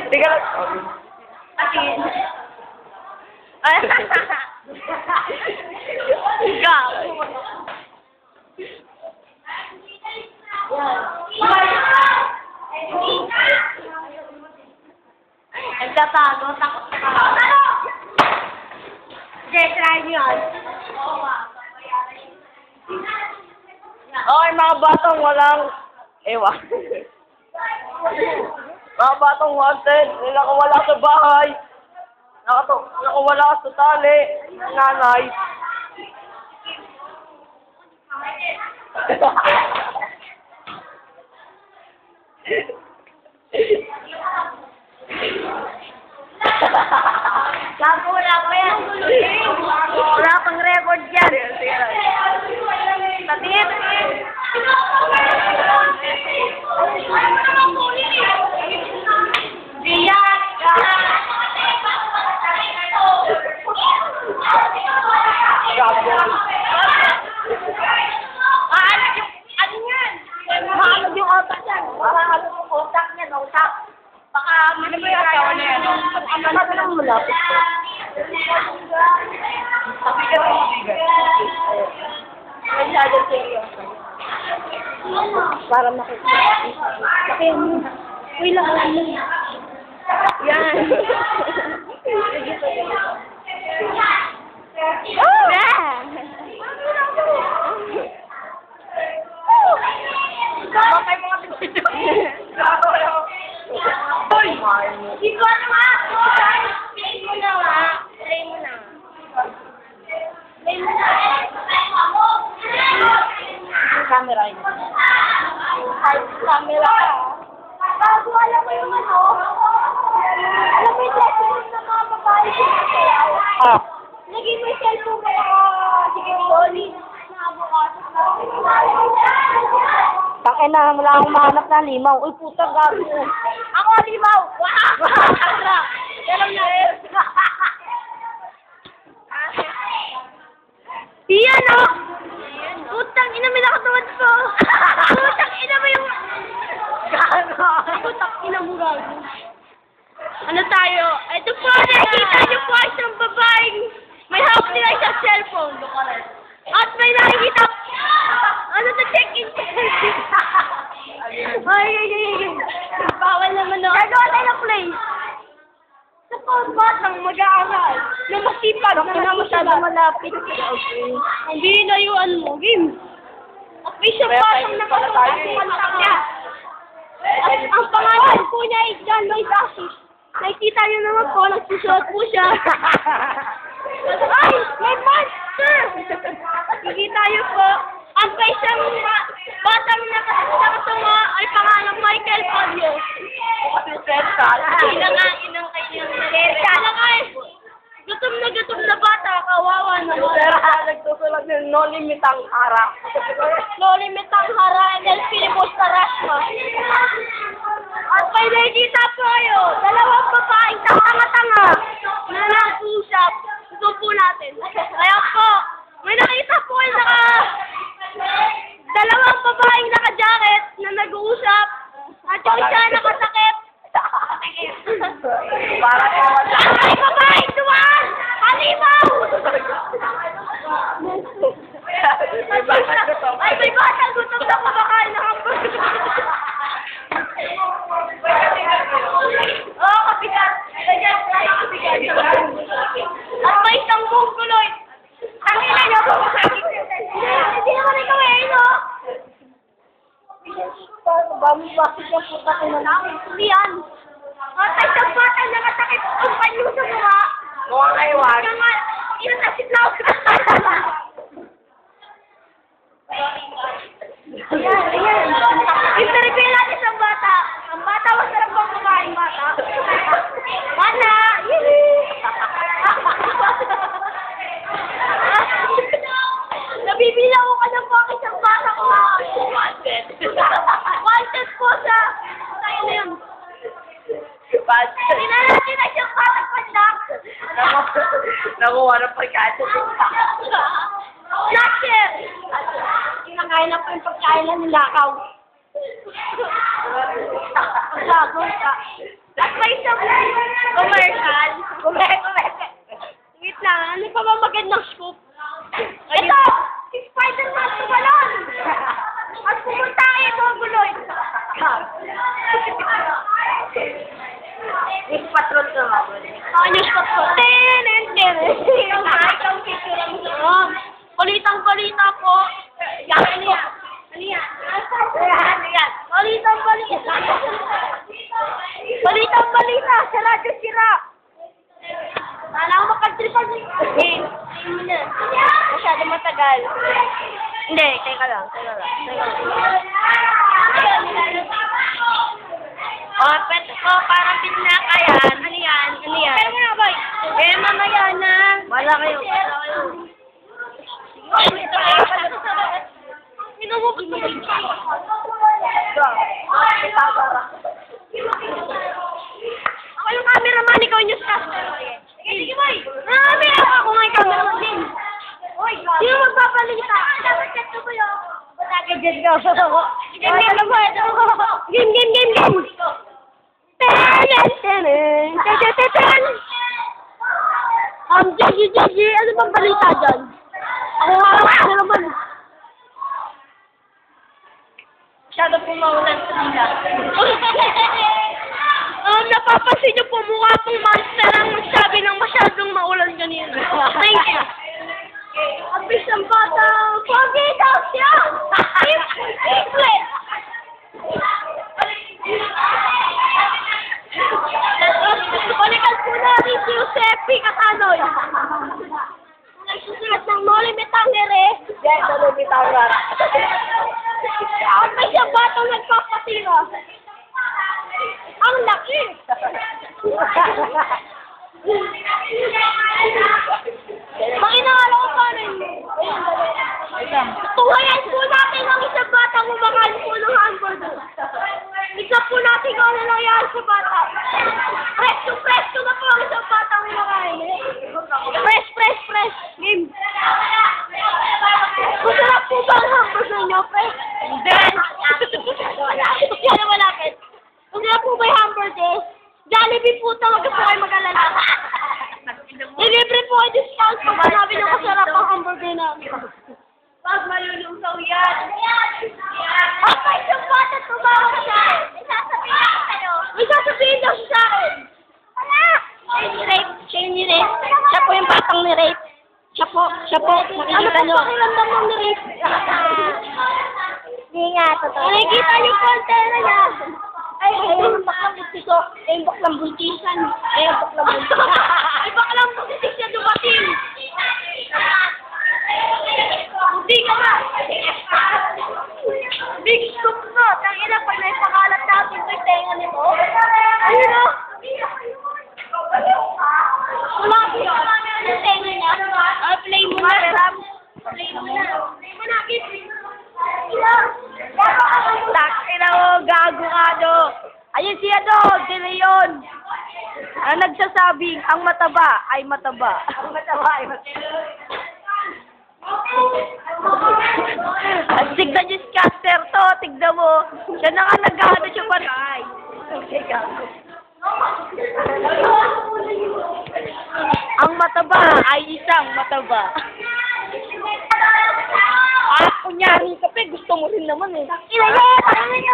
Tiga lang. Akin. Gago. Nagtatago, takot na ako. Sige, try nyo yan. Okay, mga batang walang ewan. Mga batang wanted, nakawala sa bahay. Nakawala sa tali. Nanay. Gago, wala pa yan. Wala pang record yan. Tatit. Diyan. Mahalog yung otak yan. Mahalog yung otak niyan, otak. Baka ano ba yung asawa na yan? Ano lang malapit ko? Pabigat ang mabigat. Masyado seryoso. Para makita. Kaya mo. Uy, lang mo. Yan. Sige pa yun. Bakit mga pagkito? Hoy! Ikaw na nga! Play mo na nga. Play mo na. Play mo na. Camera yun. Camera ka. Bago alam mo yung ano. Alam mo yung cellphone ng mga babae ko. Ah. Lagay mo yung cellphone mo na sige solid. Tangina, wala akong mahanap na limaw. Uy, puta, gago. Ako limaw! Wow! Alam na rin. Iyan o! Putang ina, may nakatuwad po! Putang ina mo yung... Gago! Putang ina mo gago. Ano tayo? Ito po, nakikita niyo po isang babaeng may hawak nila isang cellphone. At may nakikita... Ano to check-in? Ay. Bawal naman o. Gagawa tayo ng place. Sa batang mag-aaral. Na masipag. Na masyadong malapit. Okay. Hindi layuan mo. Game. At may isang batang nakasulat sa kantang niya. At ang pangalan po niya ay John Lloyd Assis. Nakikita niyo naman po, nagsusulat po siya. Ay! May monster! Nakikita niyo po. Ang pa isang batang nakasunga ay pangalan Michael Pablo. Kasi Serkal. Inang kayo. Serkal nga eh. Gutom na bata, kawawa naman. Serkal, nagsusulat ng no limit ang harap. No limit ang hara and then filibuster rasma. At may nakikita po kayo, dalawang babaeng tanga-tanga na nag-usap. Ito po natin. Kaya po, may nakita po kayo dalawang babaeng naka-jacket na nag-uusap at yung isa nakasakit. Para naman sa... Ay, babaeng dumaan! Halimaw! Ay, may batang gutom na kumakain ng hamburger. Oo, kapitan. Ganyan, kapitan. At may isang mongoloid. Tangina niyo po. Hindi naman ikaw eh, no? Bakit yung puta ko na lang? Hindi yan. At ay isang batang nakasakit ang panyo sa mukha. Mukhang aywan. Kaya nga, inatakit na ako. Ayan. Interview natin sa bata. Ang bata, masarap bang kumain bata? Bata! Nabibilang ko ka ng bakit ang bata ko. Wanted. Wanted po sa... Tayo na yun. Wanted. Tinalatin na siyang batang pandak. Nakuha ng pagkain. Snatcher! Kinakain na po yung pagkain na nilakaw. Ang gagawin ka. kayo sa commercial. Wait lang, ano pa ba magandang scoop? Ito! Si Spider-Man tumalon! At pumunta kayo sa guloy. News Patrol to, mga bro. News Patrol. Ang picture ang sarap. Balitang-balita po. Ano yan? Balitang-balita. Balitang-balita sa Radyo Sira. Sana ako makagtripan. Masyado matagal. Hindi, teka lang. Oh, pwede ko, parang pinaka yan. Ano yan? Kaya mo na, boy. Mamaya na. Wala kayo. Minumukot mo. Ako yung cameraman, ikaw yung newscaster. Sige, boy. Ako nga yung cameraman din. Sino magpapalita? Dapat chat ko yun. Game ka. Game. Gigi, ano bang balita dyan? Ako naman. Masyado pong maulan sa nila. Napapansin niyo po mukha pong monster ang sabi ng masyadong maulan kanina. Thank you. Abis ang bata. Pogi daw siya. Secret. Balikan po natin si Josepi Katanoy. Nagsusulat ng Noli Me Tangere. Yes, ano bitawar. Abis ang batang nagpapatira. Ang laki. Makinakala ko paano yun. Tuhayan po natin ang isang batang kumakain po ng hamburger. Isa po natin kung ano nangyari sa bata. Presto na po ang isang batang kumakain. Fresh. Game. Masarap po ba ang hamburger nyo, fresh? Then, Yan ang malapit. Masarap po ba yung hamburger? Jollibee po ito, wag po kayo mag-alala. Delivery po ay discount pag sinabi na masarap ang hamburger namin. pag malulungsaw yan. Okay, yung bata tumawag siya. May sasabihin daw siya sa akin. Wala! Siya yung ni-rape. Siya po yung batang ni-rape. Siya po. Nakikita nyo. Ano pakiramdam ng ni-rape? Hindi nga, totoo. Nakikita niyo po ang tela niya. Ay, yung baklang buntis ko. Yung baklang buntisan. Yung baklang buntis. Ay, baka lang positif siya dumating. Hindi ka ba? Big scoop no. Tangina, pag naipakalat natin sa tenga nito. Ano? Wala ko yung ang tenga niya. Play mo na. Play mo na. Takina mo, gago ka do. Ayun siya do, si Leon. Ang nagsasabing, ang mataba ay mataba. Ang mataba ay mataba. At tignan yung scatter to, tignan mo. Siya na nga nag-ano siya pa. Okay, gago. Ang mataba ay isang mataba. Kunyaring kape, gusto mo rin naman eh. Ina niya! Tama niya!